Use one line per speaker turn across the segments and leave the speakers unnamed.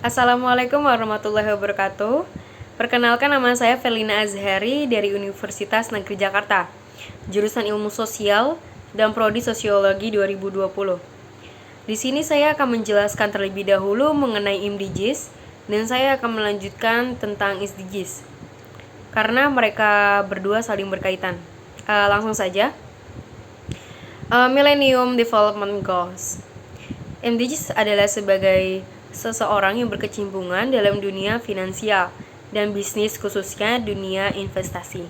Assalamualaikum warahmatullahi wabarakatuh. Perkenalkan, nama saya Felina Azhari dari Universitas Negeri Jakarta, jurusan Ilmu Sosial dan Prodi Sosiologi 2020. Di sini saya akan menjelaskan terlebih dahulu mengenai MDGs dan saya akan melanjutkan tentang SDGs karena mereka berdua saling berkaitan. Langsung saja. Millennium Development Goals. MDGs adalah sebagai seseorang yang berkecimpungan dalam dunia finansial dan bisnis, khususnya dunia investasi.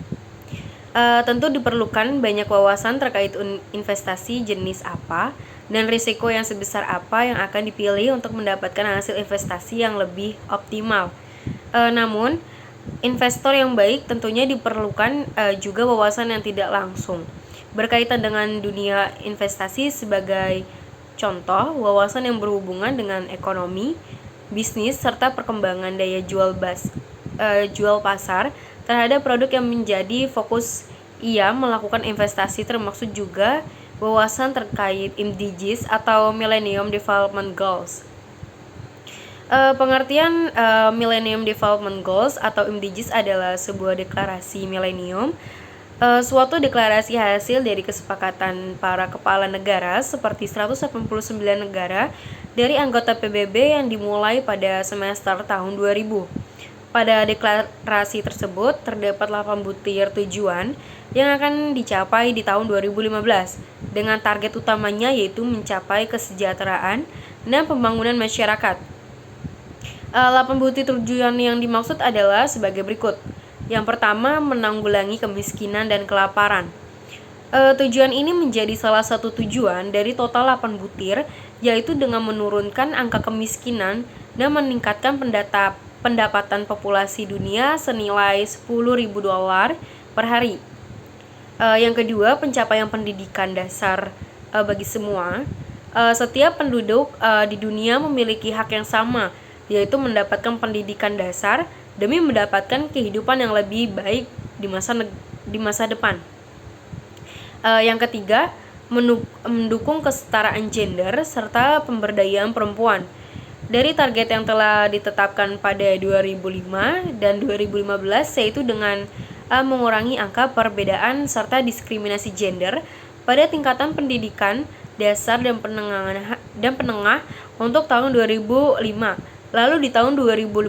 Tentu diperlukan banyak wawasan terkait investasi jenis apa dan risiko yang sebesar apa yang akan dipilih untuk mendapatkan hasil investasi yang lebih optimal. Namun, investor yang baik tentunya diperlukan juga wawasan yang tidak langsung berkaitan dengan dunia investasi, sebagai contoh wawasan yang berhubungan dengan ekonomi, bisnis, serta perkembangan daya jual pasar terhadap produk yang menjadi fokus ia melakukan investasi, termasuk juga wawasan terkait MDGs atau Millennium Development Goals. Pengertian Millennium Development Goals atau MDGs adalah sebuah deklarasi milenium, suatu deklarasi hasil dari kesepakatan para kepala negara seperti 189 negara dari anggota PBB yang dimulai pada semester tahun 2000. Pada deklarasi tersebut terdapat 8 butir tujuan yang akan dicapai di tahun 2015 dengan target utamanya yaitu mencapai kesejahteraan dan pembangunan masyarakat. 8 butir tujuan yang dimaksud adalah sebagai berikut. Yang pertama, menanggulangi kemiskinan dan kelaparan. Tujuan ini menjadi salah satu tujuan dari total 8 butir, yaitu dengan menurunkan angka kemiskinan dan meningkatkan pendapatan populasi dunia senilai $10.000 per hari. Yang kedua, pencapaian pendidikan dasar bagi semua. Setiap penduduk di dunia memiliki hak yang sama, yaitu mendapatkan pendidikan dasar demi mendapatkan kehidupan yang lebih baik di masa depan. Yang ketiga, mendukung kesetaraan gender serta pemberdayaan perempuan. Dari target yang telah ditetapkan pada 2005 dan 2015, yaitu dengan mengurangi angka perbedaan serta diskriminasi gender pada tingkatan pendidikan dasar dan penengah untuk tahun 2005. Lalu di tahun 2015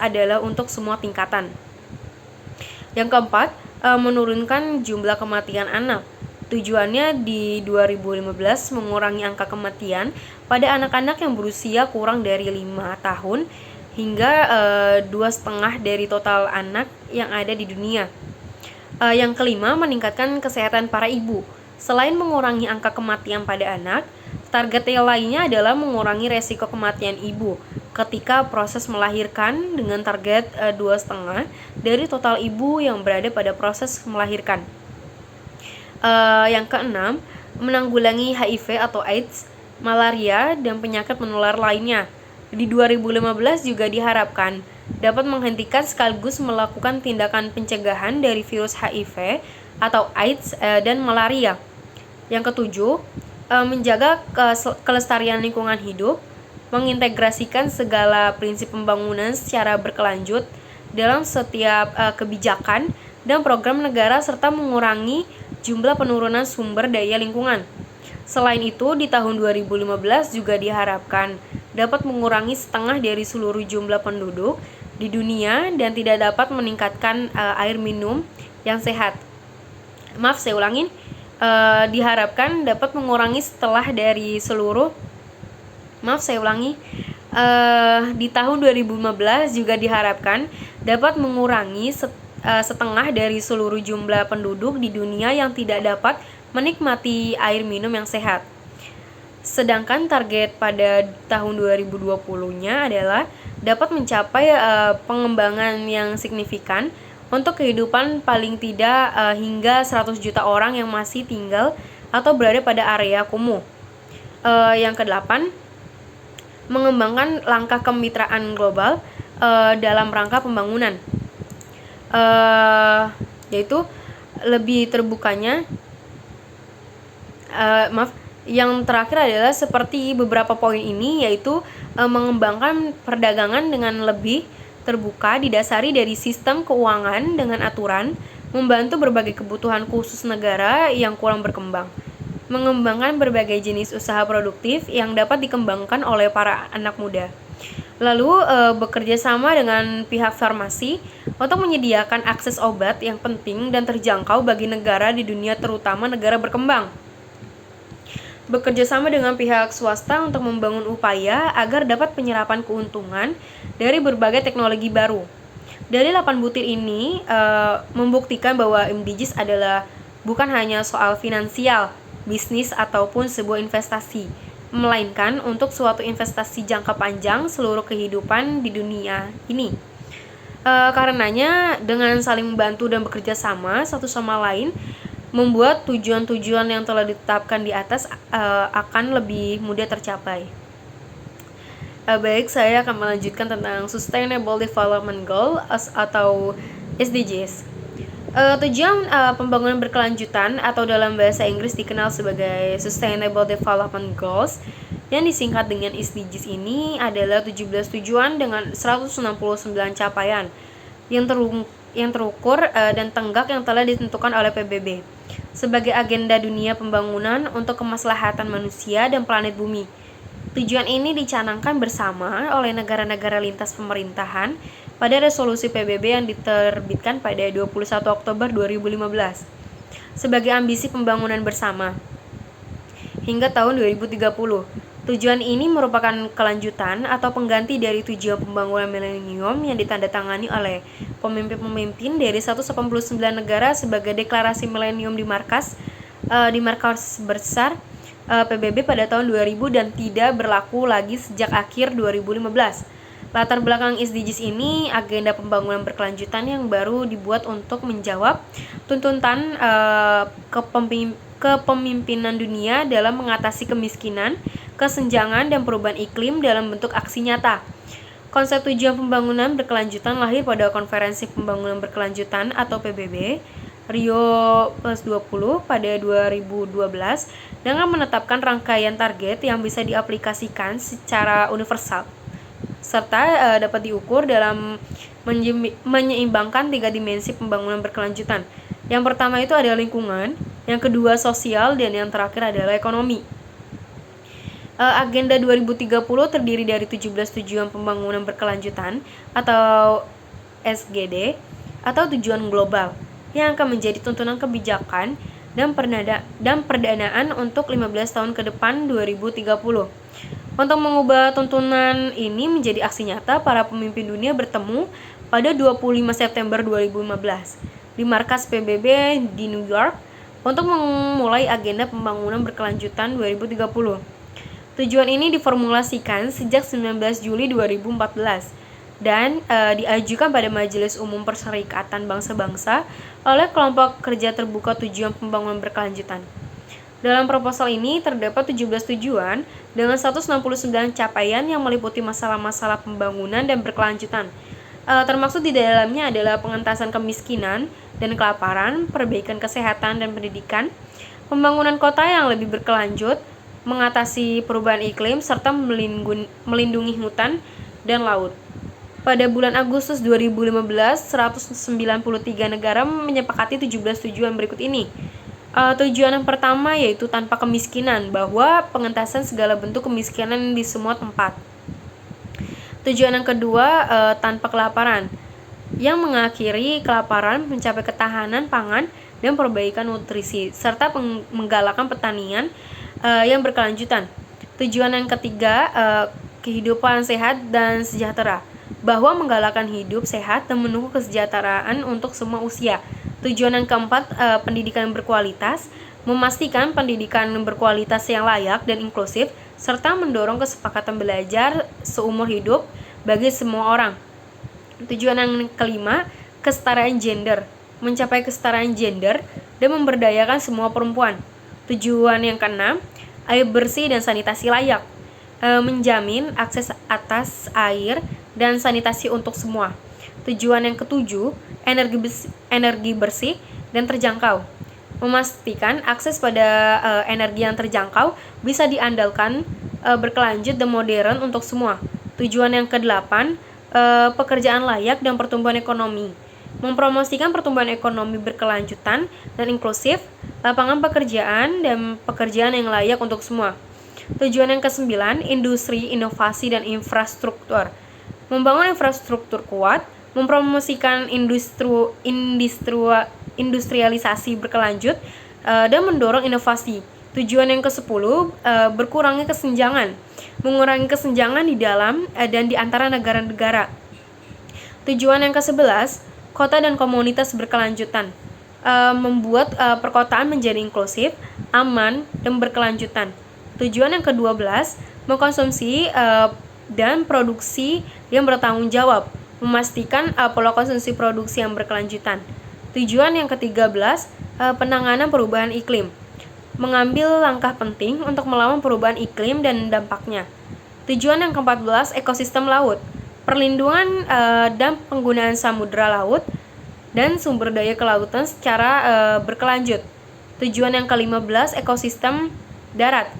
adalah untuk semua tingkatan. Yang keempat, menurunkan jumlah kematian anak. Tujuannya di 2015 mengurangi angka kematian pada anak-anak yang berusia kurang dari 5 tahun hingga 2,5 dari total anak yang ada di dunia. Yang kelima, meningkatkan kesehatan para ibu. Selain mengurangi angka kematian pada anak, target yang lainnya adalah mengurangi resiko kematian ibu ketika proses melahirkan dengan target 2,5 dari total ibu yang berada pada proses melahirkan. Yang keenam, menanggulangi HIV atau AIDS, malaria, dan penyakit menular lainnya. Di 2015 juga diharapkan dapat menghentikan sekaligus melakukan tindakan pencegahan dari virus HIV atau AIDS dan malaria. Yang ketujuh, menjaga kelestarian lingkungan hidup, mengintegrasikan segala prinsip pembangunan secara berkelanjut dalam setiap kebijakan dan program negara serta mengurangi jumlah penurunan sumber daya lingkungan. Selain itu, di tahun 2015 juga diharapkan dapat mengurangi setengah dari seluruh jumlah penduduk di dunia dan tidak dapat meningkatkan air minum yang sehat. Diharapkan dapat mengurangi di tahun 2015 juga diharapkan dapat mengurangi setengah dari seluruh jumlah penduduk di dunia yang tidak dapat menikmati air minum yang sehat. Sedangkan target pada tahun 2020-nya adalah dapat mencapai pengembangan yang signifikan untuk kehidupan paling tidak hingga 100 juta orang yang masih tinggal atau berada pada area kumuh. Yang kedelapan, mengembangkan langkah kemitraan global dalam rangka pembangunan, yaitu lebih terbukanya Yang terakhir adalah seperti beberapa poin ini, yaitu mengembangkan perdagangan dengan lebih terbuka didasari dari sistem keuangan dengan aturan, membantu berbagai kebutuhan khusus negara yang kurang berkembang, mengembangkan berbagai jenis usaha produktif yang dapat dikembangkan oleh para anak muda. Lalu bekerja sama dengan pihak farmasi untuk menyediakan akses obat yang penting dan terjangkau bagi negara di dunia, terutama negara berkembang. Bekerja sama dengan pihak swasta untuk membangun upaya agar dapat penyerapan keuntungan dari berbagai teknologi baru. Dari 8 butir ini membuktikan bahwa MDGs adalah bukan hanya soal finansial, bisnis ataupun sebuah investasi, melainkan untuk suatu investasi jangka panjang seluruh kehidupan di dunia ini. Karenanya dengan saling membantu dan bekerja sama satu sama lain, membuat tujuan-tujuan yang telah ditetapkan di atas akan lebih mudah tercapai. Baik, saya akan melanjutkan tentang Sustainable Development Goal atau SDGs. Tujuan pembangunan berkelanjutan atau dalam bahasa Inggris dikenal sebagai Sustainable Development Goals yang disingkat dengan SDGs ini adalah 17 tujuan dengan 169 capaian yang terukur dan tenggak yang telah ditentukan oleh PBB sebagai agenda dunia pembangunan untuk kemaslahatan manusia dan planet bumi. Tujuan ini dicanangkan bersama oleh negara-negara lintas pemerintahan pada resolusi PBB yang diterbitkan pada 21 Oktober 2015 sebagai ambisi pembangunan bersama hingga tahun 2030. Tujuan ini merupakan kelanjutan atau pengganti dari tujuan pembangunan milenium yang ditandatangani oleh pemimpin-pemimpin dari 189 negara sebagai deklarasi milenium di markas besar PBB pada tahun 2000 dan tidak berlaku lagi sejak akhir 2015. Latar belakang SDGs ini agenda pembangunan berkelanjutan yang baru dibuat untuk menjawab tuntutan kepemimpinan dunia dalam mengatasi kemiskinan, kesenjangan, dan perubahan iklim dalam bentuk aksi nyata. Konsep tujuan pembangunan berkelanjutan lahir pada Konferensi Pembangunan Berkelanjutan atau PBB Rio +20 pada 2012 dengan menetapkan rangkaian target yang bisa diaplikasikan secara universal serta dapat diukur dalam menyeimbangkan 3 dimensi pembangunan berkelanjutan. Yang pertama itu adalah lingkungan, yang kedua sosial, dan yang terakhir adalah ekonomi. Agenda 2030 terdiri dari 17 tujuan pembangunan berkelanjutan atau SGD atau tujuan global yang akan menjadi tuntunan kebijakan dan perdanaan untuk 15 tahun ke depan 2030. Untuk mengubah tuntunan ini menjadi aksi nyata, para pemimpin dunia bertemu pada 25 September 2015 di markas PBB di New York untuk memulai agenda pembangunan berkelanjutan 2030. Tujuan ini diformulasikan sejak 19 Juli 2014 dan diajukan pada Majelis Umum Perserikatan Bangsa-Bangsa oleh kelompok kerja terbuka tujuan pembangunan berkelanjutan. Dalam proposal ini terdapat 17 tujuan dengan 169 capaian yang meliputi masalah-masalah pembangunan dan berkelanjutan. Termaksud di dalamnya adalah pengentasan kemiskinan dan kelaparan, perbaikan kesehatan dan pendidikan, pembangunan kota yang lebih berkelanjut, mengatasi perubahan iklim, serta melindungi hutan dan laut. Pada bulan Agustus 2015, 193 negara menyepakati 17 tujuan berikut ini. Tujuan yang pertama yaitu tanpa kemiskinan, bahwa pengentasan segala bentuk kemiskinan di semua tempat. Tujuan yang kedua tanpa kelaparan, yang mengakhiri kelaparan, mencapai ketahanan pangan dan perbaikan nutrisi, serta menggalakkan pertanian yang berkelanjutan. Tujuan yang ketiga kehidupan sehat dan sejahtera, bahwa menggalakkan hidup sehat dan menunggu kesejahteraan untuk semua usia. Tujuan yang keempat, pendidikan berkualitas, memastikan pendidikan berkualitas yang layak dan inklusif, serta mendorong kesepakatan belajar seumur hidup bagi semua orang. Tujuan yang kelima, kesetaraan gender, mencapai kesetaraan gender dan memberdayakan semua perempuan. Tujuan yang keenam, air bersih dan sanitasi layak, menjamin akses atas air dan sanitasi untuk semua. Tujuan yang ketujuh, energi bersih dan terjangkau, memastikan akses pada energi yang terjangkau bisa diandalkan, berkelanjut dan modern untuk semua. Tujuan yang ke-8, pekerjaan layak dan pertumbuhan ekonomi. Mempromosikan pertumbuhan ekonomi berkelanjutan dan inklusif, lapangan pekerjaan dan pekerjaan yang layak untuk semua. Tujuan yang ke-9, industri, inovasi, dan infrastruktur. Membangun infrastruktur kuat, mempromosikan industrialisasi berkelanjut, dan mendorong inovasi. Tujuan yang ke-10, berkurangnya kesenjangan. Mengurangi kesenjangan di dalam dan di antara negara-negara. Tujuan yang ke-11, kota dan komunitas berkelanjutan. Membuat perkotaan menjadi inklusif, aman, dan berkelanjutan. Tujuan yang ke-12, mengkonsumsi dan produksi yang bertanggung jawab, memastikan pola konsumsi produksi yang berkelanjutan. Tujuan yang ke-13, penanganan perubahan iklim, mengambil langkah penting untuk melawan perubahan iklim dan dampaknya. Tujuan yang ke-14, ekosistem laut, perlindungan dan penggunaan samudera laut dan sumber daya kelautan secara berkelanjut. Tujuan yang ke-15, ekosistem darat,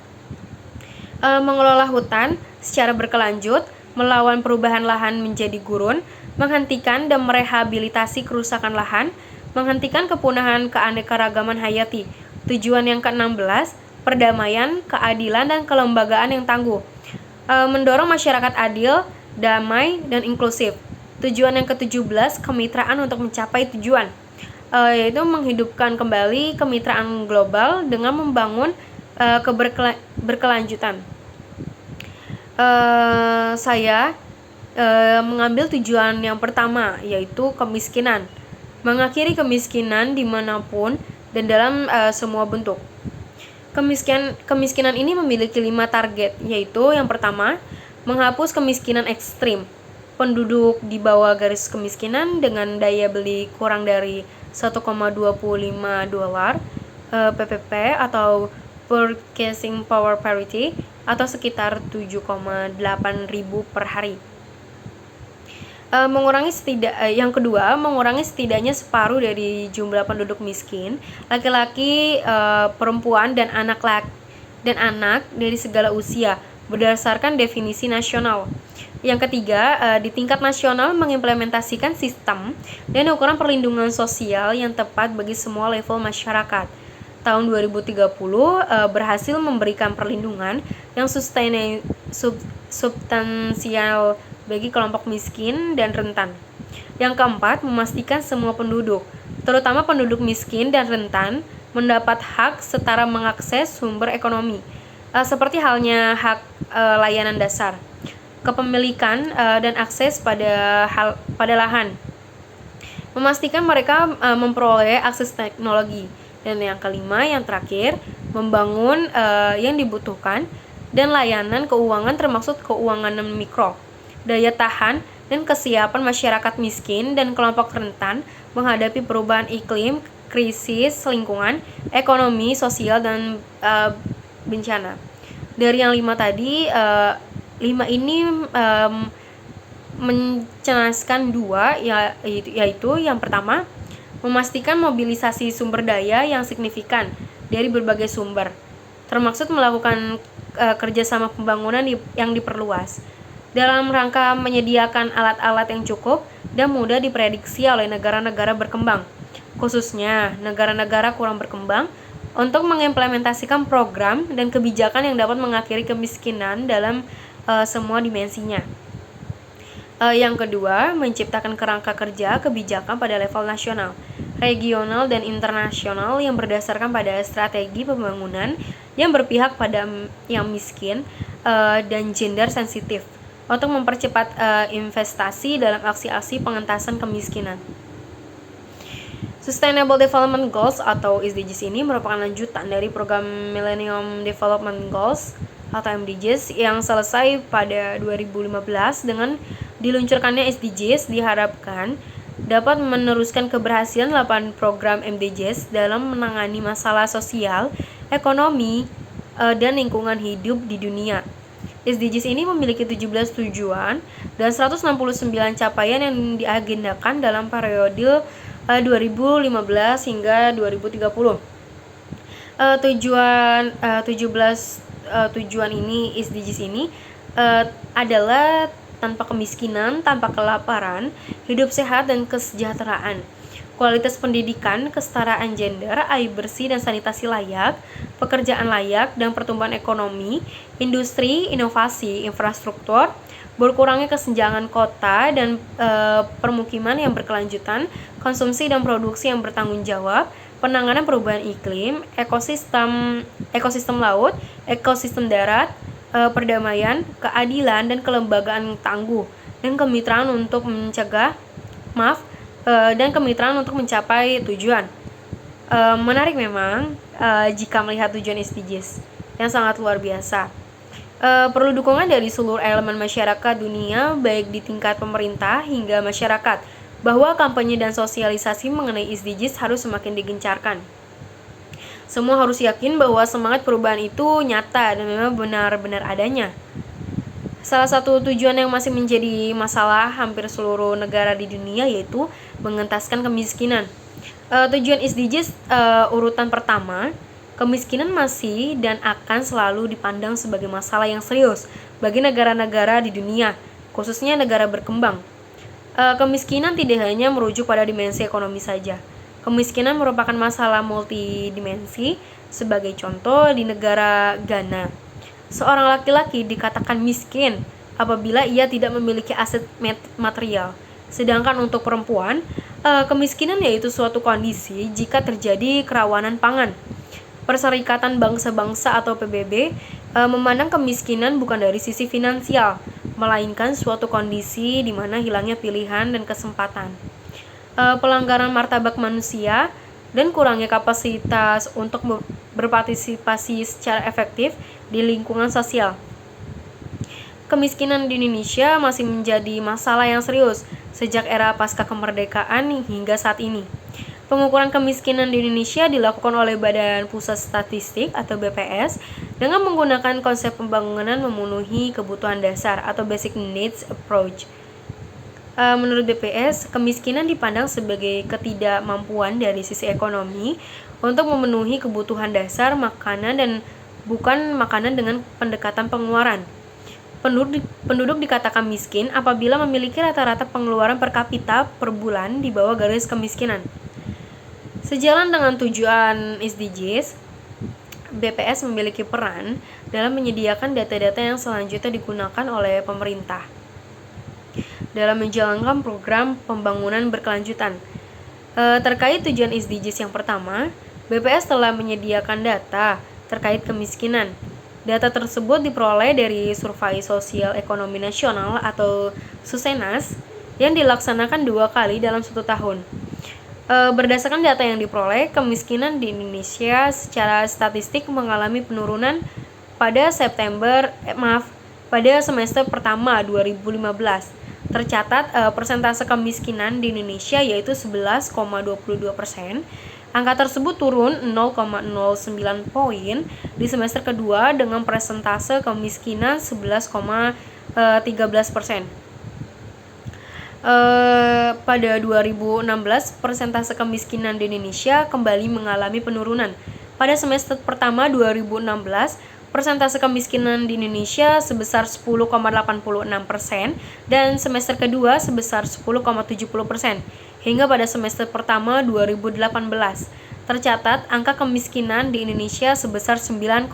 mengelola hutan secara berkelanjut, melawan perubahan lahan menjadi gurun, menghentikan dan merehabilitasi kerusakan lahan, menghentikan kepunahan keanekaragaman hayati. Tujuan yang ke-16, perdamaian, keadilan, dan kelembagaan yang tangguh, mendorong masyarakat adil, damai, dan inklusif. Tujuan yang ke-17, kemitraan untuk mencapai tujuan, yaitu menghidupkan kembali kemitraan global dengan membangun berkelanjutan. Saya mengambil tujuan yang pertama, yaitu kemiskinan. Mengakhiri kemiskinan dimanapun dan dalam semua bentuk. Kemiskinan ini memiliki 5 target, yaitu yang pertama, menghapus kemiskinan ekstrim. Penduduk di bawah garis kemiskinan dengan daya beli kurang dari 1,25 dolar PPP atau Purchasing Power Parity atau sekitar 7,8 ribu per hari. Yang kedua, mengurangi setidaknya separuh dari jumlah penduduk miskin, laki-laki, perempuan, dan anak dari segala usia berdasarkan definisi nasional. Yang ketiga, di tingkat nasional mengimplementasikan sistem dan ukuran perlindungan sosial yang tepat bagi semua level masyarakat. Tahun 2030 berhasil memberikan perlindungan yang substansial bagi kelompok miskin dan rentan. Yang keempat, memastikan semua penduduk, terutama penduduk miskin dan rentan, mendapat hak setara mengakses sumber ekonomi, seperti halnya hak layanan dasar, kepemilikan, dan akses pada lahan. Memastikan mereka memperoleh akses teknologi. Dan yang kelima, yang terakhir, membangun yang dibutuhkan dan layanan keuangan termasuk keuangan mikro, daya tahan, dan kesiapan masyarakat miskin dan kelompok rentan menghadapi perubahan iklim, krisis lingkungan, ekonomi, sosial, dan bencana. Dari yang 5 tadi, 5 ini menceraskan 2, yaitu yang pertama, memastikan mobilisasi sumber daya yang signifikan dari berbagai sumber, termasuk melakukan kerjasama pembangunan yang diperluas, dalam rangka menyediakan alat-alat yang cukup dan mudah diprediksi oleh negara-negara berkembang, khususnya negara-negara kurang berkembang, untuk mengimplementasikan program dan kebijakan yang dapat mengakhiri kemiskinan dalam semua dimensinya. Yang kedua, menciptakan kerangka kerja kebijakan pada level nasional, regional, dan internasional yang berdasarkan pada strategi pembangunan yang berpihak pada yang miskin dan gender sensitif untuk mempercepat investasi dalam aksi-aksi pengentasan kemiskinan. Sustainable Development Goals atau SDGs ini merupakan lanjutan dari program Millennium Development Goals atau MDGs yang selesai pada 2015. Dengan diluncurkannya SDGs diharapkan dapat meneruskan keberhasilan 8 program MDGs dalam menangani masalah sosial, ekonomi, dan lingkungan hidup di dunia. SDGs ini memiliki 17 tujuan dan 169 capaian yang diagendakan dalam periode 2015 hingga 2030. Tujuan ini SDGs ini adalah tanpa kemiskinan, tanpa kelaparan, hidup sehat dan kesejahteraan, kualitas pendidikan, kesetaraan gender, air bersih dan sanitasi layak, pekerjaan layak, dan pertumbuhan ekonomi, industri, inovasi, infrastruktur, berkurangnya kesenjangan kota dan permukiman yang berkelanjutan, konsumsi dan produksi yang bertanggung jawab, penanganan perubahan iklim, ekosistem laut, ekosistem darat, perdamaian, keadilan dan kelembagaan tangguh, dan kemitraan untuk mencapai tujuan. Menarik memang jika melihat tujuan SDGs yang sangat luar biasa. Perlu dukungan dari seluruh elemen masyarakat dunia, baik di tingkat pemerintah hingga masyarakat, bahwa kampanye dan sosialisasi mengenai SDGs harus semakin digencarkan. Semua harus yakin bahwa semangat perubahan itu nyata dan memang benar-benar adanya. Salah satu tujuan yang masih menjadi masalah hampir seluruh negara di dunia yaitu mengentaskan kemiskinan. Tujuan SDGs urutan pertama, kemiskinan masih dan akan selalu dipandang sebagai masalah yang serius bagi negara-negara di dunia, khususnya negara berkembang. Kemiskinan tidak hanya merujuk pada dimensi ekonomi saja. Kemiskinan merupakan masalah multidimensi. Sebagai contoh, di negara Ghana, seorang laki-laki dikatakan miskin apabila ia tidak memiliki aset material. Sedangkan untuk perempuan, kemiskinan yaitu suatu kondisi jika terjadi kerawanan pangan. Perserikatan Bangsa-Bangsa atau PBB memandang kemiskinan bukan dari sisi finansial, melainkan suatu kondisi di mana hilangnya pilihan dan kesempatan, pelanggaran martabat manusia, dan kurangnya kapasitas untuk berpartisipasi secara efektif di lingkungan sosial. Kemiskinan di Indonesia masih menjadi masalah yang serius sejak era pasca kemerdekaan hingga saat ini. Pengukuran kemiskinan di Indonesia dilakukan oleh Badan Pusat Statistik atau BPS dengan menggunakan konsep pembangunan memenuhi kebutuhan dasar atau Basic Needs Approach. Menurut BPS, kemiskinan dipandang sebagai ketidakmampuan dari sisi ekonomi untuk memenuhi kebutuhan dasar makanan dan bukan makanan dengan pendekatan pengeluaran. Penduduk dikatakan miskin apabila memiliki rata-rata pengeluaran per kapita per bulan di bawah garis kemiskinan. Sejalan dengan tujuan SDGs, BPS memiliki peran dalam menyediakan data-data yang selanjutnya digunakan oleh pemerintah dalam menjalankan program pembangunan berkelanjutan. Terkait tujuan SDGs yang pertama, BPS telah menyediakan data terkait kemiskinan. Data tersebut diperoleh dari Survei Sosial Ekonomi Nasional atau Susenas yang dilaksanakan 2 kali dalam 1 tahun. Berdasarkan data yang diperoleh, kemiskinan di Indonesia secara statistik mengalami penurunan pada semester pertama 2015. Tercatat persentase kemiskinan di Indonesia yaitu 11,22%. Angka tersebut turun 0,09 poin di semester kedua dengan persentase kemiskinan 11,13%. Pada 2016, persentase kemiskinan di Indonesia kembali mengalami penurunan. Pada semester pertama 2016, persentase kemiskinan di Indonesia sebesar 10,86% dan semester kedua sebesar 10,70%. Hingga pada semester pertama 2018, tercatat angka kemiskinan di Indonesia sebesar 9,82%.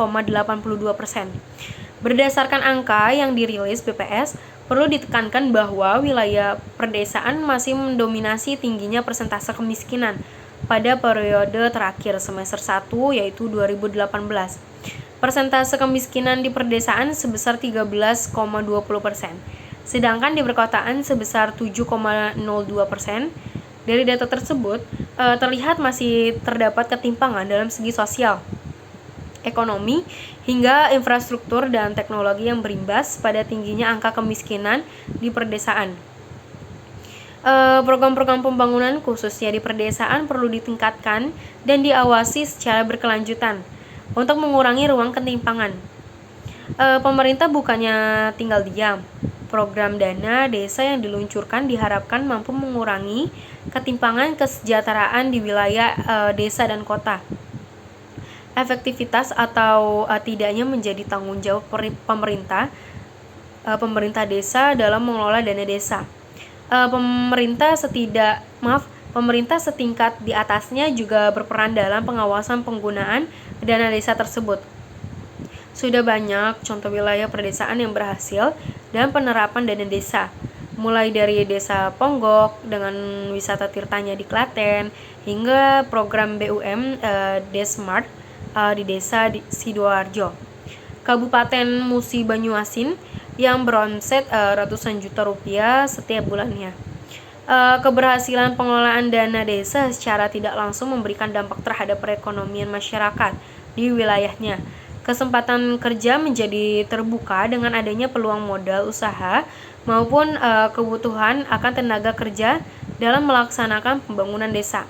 Berdasarkan angka yang dirilis BPS, perlu ditekankan bahwa wilayah perdesaan masih mendominasi tingginya persentase kemiskinan pada periode terakhir semester 1 yaitu 2018. Persentase kemiskinan di perdesaan sebesar 13,20%, sedangkan di perkotaan sebesar 7,02%. Dari data tersebut, terlihat masih terdapat ketimpangan dalam segi sosial, ekonomi, hingga infrastruktur dan teknologi yang berimbas pada tingginya angka kemiskinan di perdesaan. Program-program pembangunan khususnya di perdesaan perlu ditingkatkan dan diawasi secara berkelanjutan untuk mengurangi ruang ketimpangan. Pemerintah bukannya tinggal diam. Program dana desa yang diluncurkan diharapkan mampu mengurangi ketimpangan kesejahteraan di wilayah desa dan kota. efektivitas atau tidaknya menjadi tanggung jawab pemerintah desa dalam mengelola dana desa. Pemerintah setingkat di atasnya juga berperan dalam pengawasan penggunaan dana desa tersebut. Sudah banyak contoh wilayah perdesaan yang berhasil dalam penerapan dana desa, mulai dari Desa Ponggok dengan wisata tirtanya di Klaten, hingga program BUM Desmart di Desa Sidoarjo. Kabupaten Musi Banyuasin yang beromset ratusan juta rupiah setiap bulannya. Keberhasilan pengelolaan dana desa secara tidak langsung memberikan dampak terhadap perekonomian masyarakat di wilayahnya. Kesempatan kerja menjadi terbuka dengan adanya peluang modal usaha maupun kebutuhan akan tenaga kerja dalam melaksanakan pembangunan desa.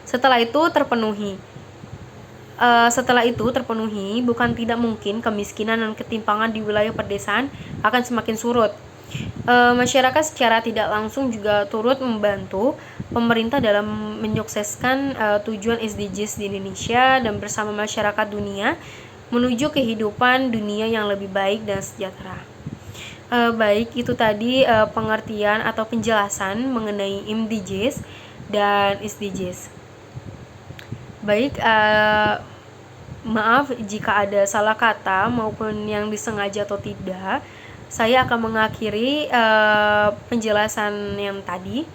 Setelah itu terpenuhi, bukan tidak mungkin kemiskinan dan ketimpangan di wilayah pedesaan akan semakin surut. Masyarakat secara tidak langsung juga turut membantu pemerintah dalam menyukseskan tujuan SDGs di Indonesia dan bersama masyarakat dunia menuju kehidupan dunia yang lebih baik dan sejahtera. Baik, itu tadi pengertian atau penjelasan mengenai MDGs dan SDGs. Baik, maaf jika ada salah kata maupun yang disengaja atau tidak. Saya akan mengakhiri penjelasan yang tadi.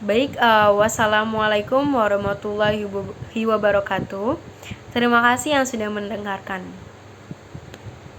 Baik, wassalamualaikum warahmatullahi wabarakatuh. Terima kasih yang sudah mendengarkan.